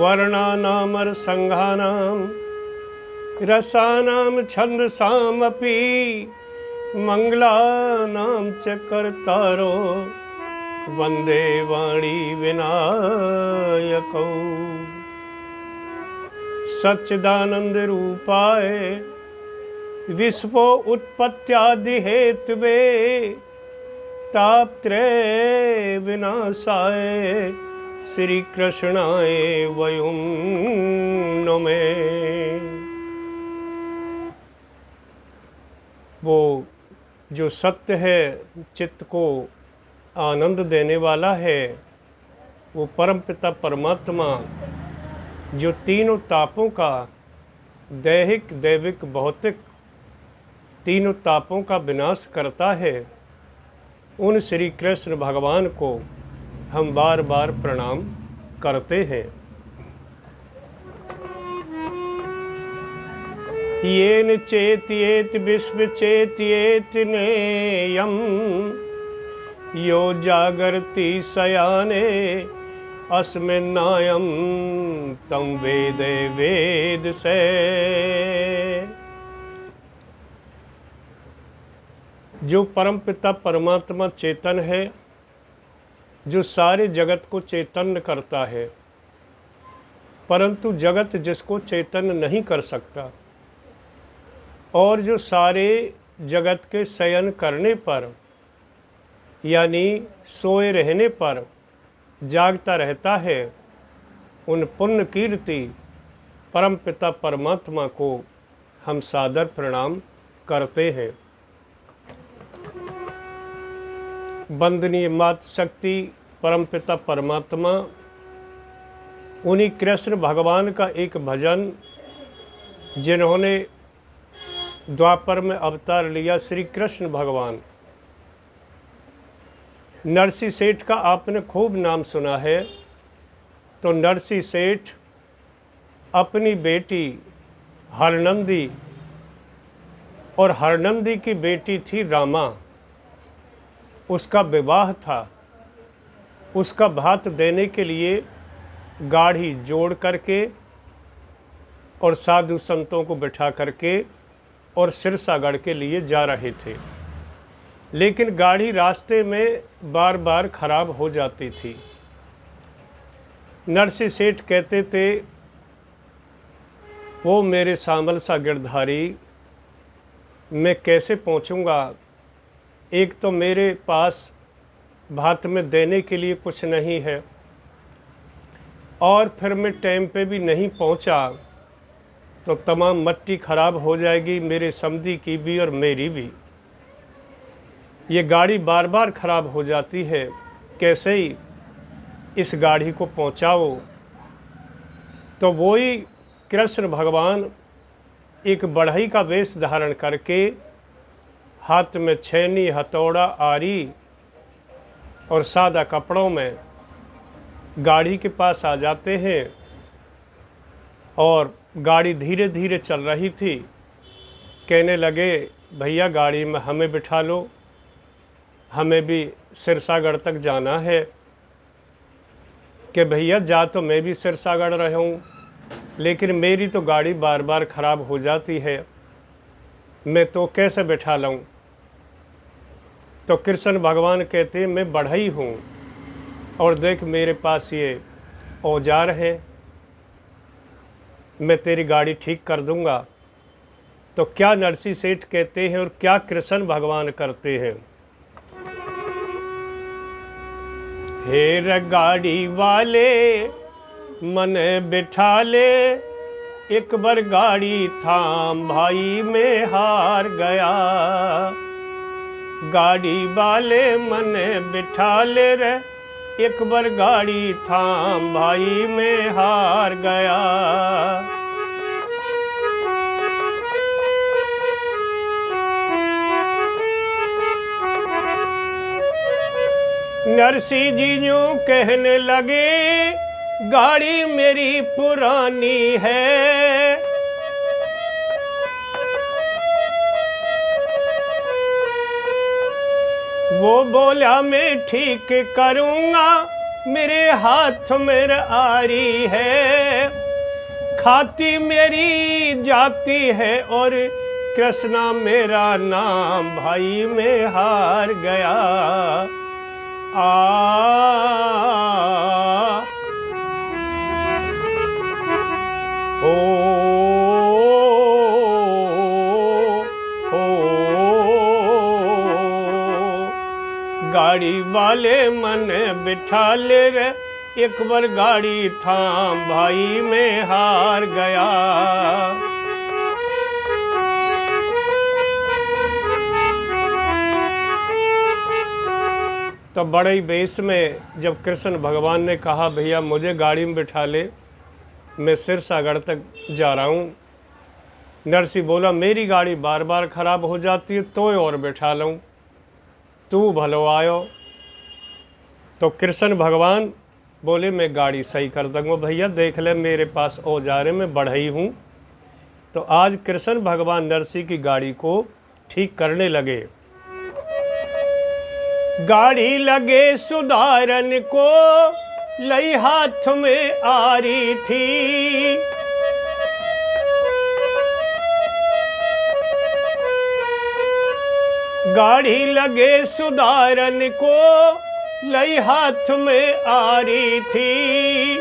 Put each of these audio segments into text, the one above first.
वर्णानामर संघानाम रसानाम छंदसामपि मंगलानाम च कर्तारो वंदे वाणी विनायकौ सच्चिदानंद रूपाय विश्वो उत्पत्त्यादि हेतवे तापत्रय विनाशाय श्री कृष्णाय वयं नमः। वो जो सत्य है, चित्त को आनंद देने वाला है, वो परमपिता परमात्मा जो तीनों तापों का, दैहिक दैविक भौतिक तीनों तापों का विनाश करता है, उन श्री कृष्ण भगवान को हम बार बार प्रणाम करते हैं। येन चेत्येत विश्व चेत्येत नेयम् यो जागर्ति शयाने अस्मिन्नायं तं वेदे वेद से। जो परमपिता परमात्मा चेतन है, जो सारे जगत को चैतन्य करता है, परंतु जगत जिसको चैतन्य नहीं कर सकता, और जो सारे जगत के शयन करने पर यानी सोए रहने पर जागता रहता है, उन पुण्य कीर्ति परमपिता परमात्मा को हम सादर प्रणाम करते हैं। वंदनीय मात शक्ति परमपिता परमात्मा, उन्हीं कृष्ण भगवान का एक भजन जिन्होंने द्वापर में अवतार लिया, श्री कृष्ण भगवान। नरसी सेठ का आपने खूब नाम सुना है। तो नरसी सेठ अपनी बेटी हरनंदी और हरनंदी की बेटी थी रामा, उसका विवाह था। उसका भात देने के लिए गाड़ी जोड़ करके और साधु संतों को बिठा करके और सिरसागढ़ के लिए जा रहे थे, लेकिन गाड़ी रास्ते में बार बार खराब हो जाती थी। नरसी सेठ कहते थे, वो मेरे सांबल सा गिरधारी, मैं कैसे पहुंचूंगा? एक तो मेरे पास भात में देने के लिए कुछ नहीं है, और फिर मैं टाइम पे भी नहीं पहुंचा तो तमाम मट्टी खराब हो जाएगी, मेरे समधी की भी और मेरी भी। ये गाड़ी बार बार खराब हो जाती है, कैसे ही इस गाड़ी को पहुंचाओ। तो वही कृष्ण भगवान एक बढ़ई का वेश धारण करके, हाथ में छेनी हथौड़ा आरी और सादा कपड़ों में गाड़ी के पास आ जाते हैं। और गाड़ी धीरे धीरे चल रही थी। कहने लगे, भैया गाड़ी में हमें बिठा लो, हमें भी सिरसागढ़ तक जाना है। कि भैया जा तो मैं भी सिरसागढ़ रहा हूँ, लेकिन मेरी तो गाड़ी बार बार ख़राब हो जाती है, मैं तो कैसे बिठा लाऊं? तो कृष्ण भगवान कहते, मैं बढ़ई हूँ और देख मेरे पास ये औजार है, मैं तेरी गाड़ी ठीक कर दूंगा। तो क्या नरसी सेठ कहते हैं और क्या कृष्ण भगवान करते हैं। हेर गाड़ी वाले मन बिठा ले, एक बार गाड़ी थाम भाई मैं हार गया। गाड़ी वाले मन बिठा ले रे, एक बार गाड़ी थाम भाई मैं हार गया। नरसी जी यूं कहने लगे, गाड़ी मेरी पुरानी है, वो बोला मैं ठीक करूँगा, मेरे हाथ में आरी है, खाती मेरी जाती है और कृष्णा मेरा नाम, भाई मैं हार गया। आ गाड़ी वाले मन बिठा ले रे, एक बार गाड़ी थाम, भाई मैं हार गया। तो बड़े बेस में जब कृष्ण भगवान ने कहा भैया मुझे गाड़ी में बिठा ले, मैं सिरसागढ़ तक जा रहा हूँ। नरसिंह बोला मेरी गाड़ी बार बार खराब हो जाती है, तो और बिठा लूँ, तू भलो आयो। तो कृष्ण भगवान बोले मैं गाड़ी सही कर दूंगा भैया, देख ले मेरे पास औजार है, मैं बढ़ई हूँ। तो आज कृष्ण भगवान नरसिंह की गाड़ी को ठीक करने लगे। गाड़ी लगे सुधारन को, लई हाथ में आ रही थी। गाड़ी लगे सुधारन को, लई हाथ में आ रही थी।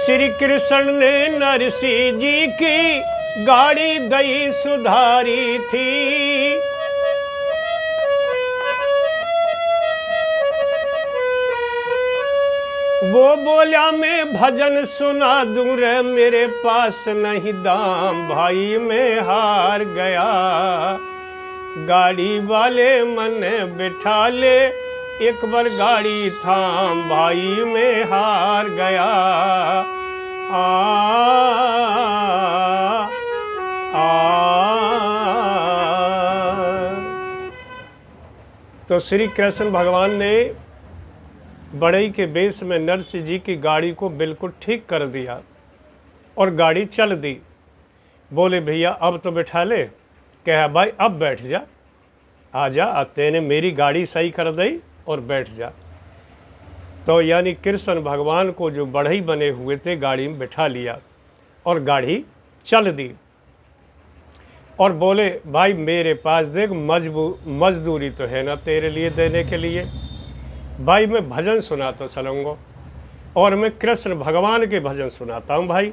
श्री कृष्ण ने नरसिंह जी की गाड़ी दई सुधारी थी। वो बोला मैं भजन सुना दूं रे, मेरे पास नहीं दाम, भाई मैं हार गया। गाड़ी वाले मन बिठा ले, एक बार गाड़ी थाम, भाई मैं हार गया। तो श्री कृष्ण भगवान ने बड़ई के बेस में नरसिंह जी की गाड़ी को बिल्कुल ठीक कर दिया और गाड़ी चल दी। बोले भैया अब तो बिठा ले। कहा भाई अब बैठ जा, आ जा, अब तेने मेरी गाड़ी सही कर दी और बैठ जा। तो यानी कृष्ण भगवान को जो बढ़ई बने हुए थे गाड़ी में बिठा लिया और गाड़ी चल दी। और बोले भाई मेरे पास देख मजदूरी तो है ना तेरे लिए देने के लिए, भाई मैं भजन सुना तो चलूँगा और मैं कृष्ण भगवान के भजन सुनाता हूँ भाई।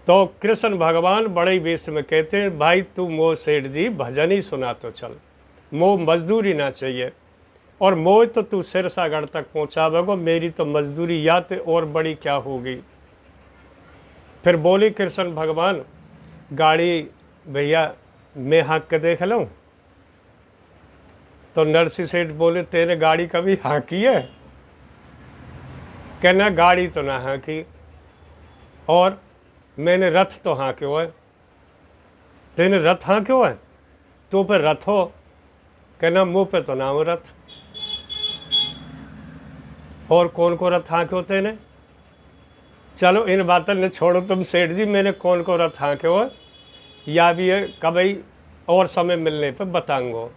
तो कृष्ण भगवान बड़े बेस में कहते हैं भाई तू मो सेठ जी भजन ही सुना तो चल, मो मजदूरी ना चाहिए, और मोह तो तू सिरसागढ़ तक पहुँचावेगा, मेरी तो मजदूरी या तो और बड़ी क्या होगी। फिर बोली कृष्ण भगवान गाड़ी भैया मैं हाँक के देख लूँ। तो नरसिंह सेठ बोले तेरे गाड़ी कभी हाँकी है? कहना गाड़ी तो ना हाँकी, और मैंने रथ तो हाँके हुआ है। तेने रथ हाँके हुआ है? तो पे रथ हो? कहना मुँह पे तो ना हो रथ। और कौन को रथ हाँके होते ने? चलो इन बातों ने छोड़ो तुम सेठ जी, मैंने कौन को रथ हाँके हुआ या भी है कभी और समय मिलने पर बताऊंगा।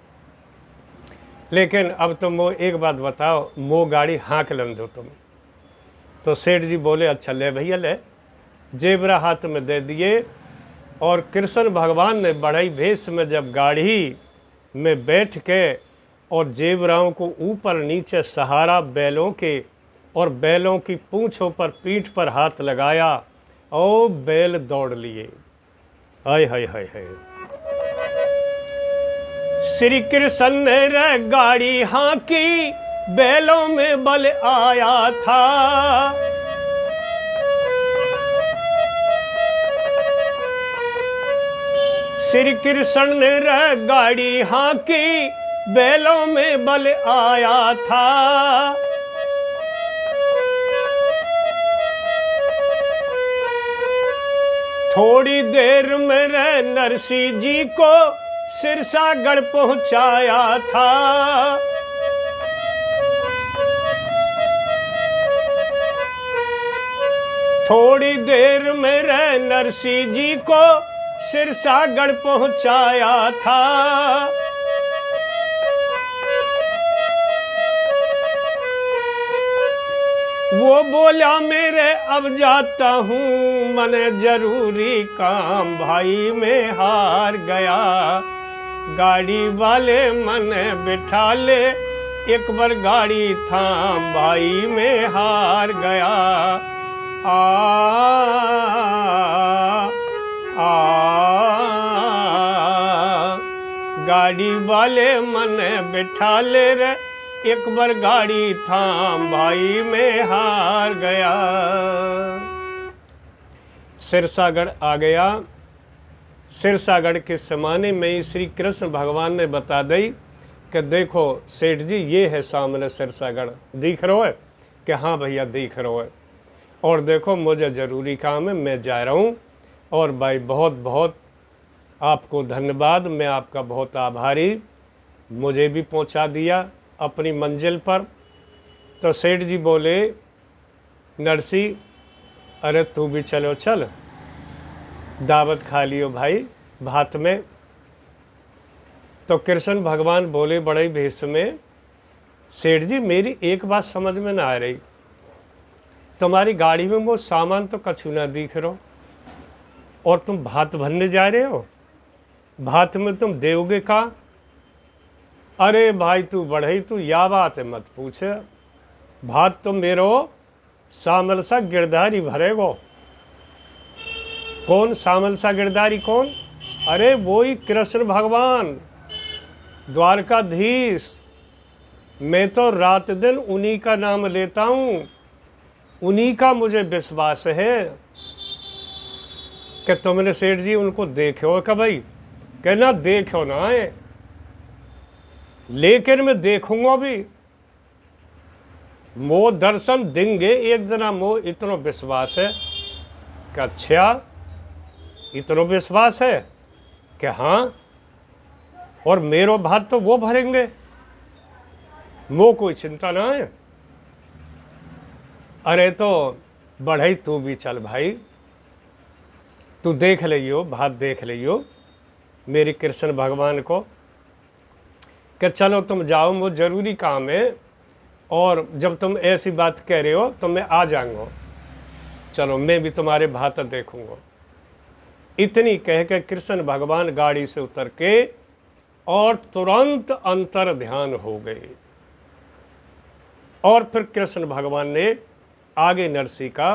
लेकिन अब तुम वो एक बात बताओ, वो गाड़ी हाँक लन दो तुम। तो सेठ जी बोले अच्छा ले भैया ले। जेबरा हाथ में दे दिए और कृष्ण भगवान ने बढ़ई भेष में जब गाड़ी में बैठ के और जेबराओं को ऊपर नीचे सहारा बैलों के और बैलों की पूंछों पर पीठ पर हाथ लगाया और बैल दौड़ लिए। हाय हाय हाय हाय। श्री कृष्ण ने रे गाड़ी हाँकी, बैलों में बल आया था। श्री कृष्ण ने रे गाड़ी हाँकी, बैलों में बल आया था। थोड़ी देर में रे नरसिंह जी को सिरसागढ़ पहुंचाया था। थोड़ी देर में रे नरसिंह जी को सिरसागढ़ पहुंचाया था। वो बोला मेरे अब जाता हूँ, मने जरूरी काम भाई मैं हार गया। गाड़ी वाले मने बिठा ले, एक बार गाड़ी थाम भाई मैं हार गया। आ, आ, गाड़ी वाले मने बिठा ले रे, एक बार गाड़ी थाम भाई मैं हार गया। सिरसागढ़ आ गया। सिरसागढ़ के समाने में ही श्री कृष्ण भगवान ने बता दी कि देखो सेठ जी ये है सामने सिरसागढ़, दिख रहा है? कि हाँ भैया दिख रहा है। और देखो मुझे ज़रूरी काम है, मैं जा रहा हूँ। और भाई बहुत बहुत आपको धन्यवाद, मैं आपका बहुत आभारी, मुझे भी पहुँचा दिया अपनी मंजिल पर। तो सेठ जी बोले नरसी अरे तू भी चलो चल, दावत खा लियो भाई भात में। तो कृष्ण भगवान बोले बड़े भेष में, सेठ जी मेरी एक बात समझ में ना आ रही, तुम्हारी गाड़ी में वो सामान तो कछु ना दिख रहा और तुम भात भरने जा रहे हो, भात में तुम देओगे का? अरे भाई तू बढ़ई, तू या बात है मत पूछ, भात तो मेरो सामल सा गिरधारी भरेगो। कौन सामल सा गिरधारी कौन? अरे वो ही कृष्ण भगवान द्वारकाधीश। मैं तो रात दिन उन्हीं का नाम लेता हूँ, उन्हीं का मुझे विश्वास है। कि तुमने सेठ जी उनको देखो क्या भाई? कहना देखो ना है, लेकिन मैं देखूंगा भी, मो दर्शन देंगे एक जना, मो इतना विश्वास है कि अच्छा इतना विश्वास है कि हाँ, और मेरो भात तो वो भरेंगे, मो कोई चिंता ना है। अरे तो बढ़ई तू भी चल भाई, तू देख लियो भात, देख लियो मेरी कृष्ण भगवान को कि चलो तुम जाओ, वो जरूरी काम है, और जब तुम ऐसी बात कह रहे हो तो मैं आ जाऊंगा, चलो मैं भी तुम्हारे भात देखूंगा। इतनी कह के कृष्ण भगवान गाड़ी से उतर के और तुरंत अंतर ध्यान हो गए। और फिर कृष्ण भगवान ने आगे नरसी का,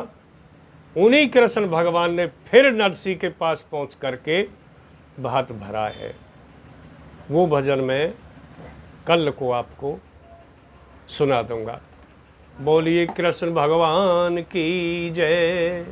उन्हीं कृष्ण भगवान ने फिर नरसी के पास पहुंच करके भात भरा है। वो भजन मैं कल को आपको सुना दूंगा। बोलिए कृष्ण भगवान की जय।